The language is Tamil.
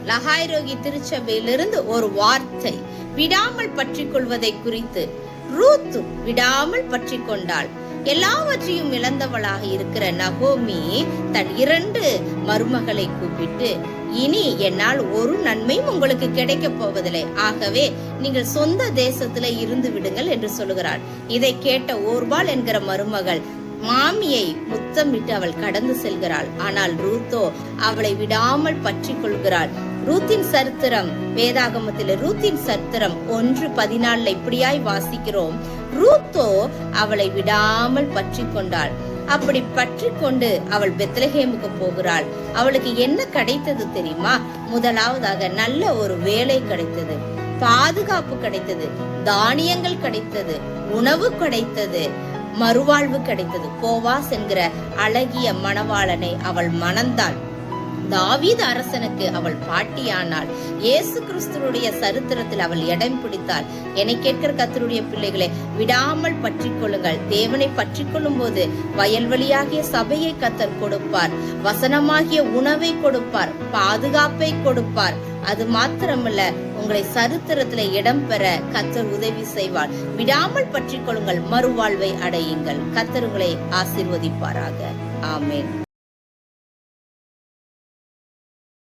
லகாய்ரோகி திருச்சபையிலிருந்து ஒரு வார்த்தை. விடாமல் பற்றி கொள்வதை குறித்து. ரூத் விடாமல் பற்றி கொண்டாள். எல்லாவற்றையும் இழந்தவளாக இருக்கிற நகோமி தன் 2 மருமகளை கூப்பிட்டு, இனி என்னால் ஒரு நன்மையும் உங்களுக்கு கிடைக்க போவதில்லை, ஆகவே நீங்கள் சொந்த தேசத்துல இருந்து விடுங்கள் என்று சொல்லுகிறாள். இதை கேட்ட ஓர்பால் என்கிற மருமகள் மாமியை முத்தமிட்டு அவள் கடந்து செல்கிறாள். ஆனால் ரூத்தோ அவளை விடாமல் பற்றி கொள்கிறாள். ரூத்தின் சரித்திரம், வேதாகமத்தில் ரூத்தின் சரித்திரம் 1:14 இப்படியாய் வாசிக்கிறோம். ரூத்தோ அவளை விடாமல் பற்றி கொண்டாள். அப்படி பற்றி கொண்டு அவள் பெத்லகேமுக்கு போகிறாள். அவளுக்கு என்ன கிடைத்தது தெரியுமா? முதலாவதாக நல்ல ஒரு வேலை கிடைத்தது, பாதுகாப்பு கிடைத்தது, தானியங்கள் கிடைத்தது, உணவு கிடைத்தது, மறுவாழ்வு கிடைத்தது. போவாஸ் என்கிற அழகிய மணவாளனை அவள் மணந்தாள். தாவீது அரசனுக்கு அவள் பாட்டியானாள். இயேசு கிறிஸ்துவுடைய சரித்திரத்தில் அவள் இடம் பிடித்தாள். என்னை கேட்கிற கர்த்தருடைய பிள்ளைகளை, விடாமல் பற்றி கொள்ளுங்கள். தேவனை பற்றி கொள்ளும் போது வயல்வெளியாகிய சபையை கர்த்தர் கொடுப்பார், வசனமாகிய உணவை கொடுப்பார், பாதுகாப்பை கொடுப்பார். அது மாத்திரமல்ல, உங்களை சரித்திரத்துல இடம் பெற கர்த்தர் உதவி செய்வார். விடாமல் பற்றி கொள்ளுங்கள், மறுவாழ்வை அடையுங்கள். கர்த்தர் உங்களை ஆசீர்வதிப்பாராக. ஆமென்.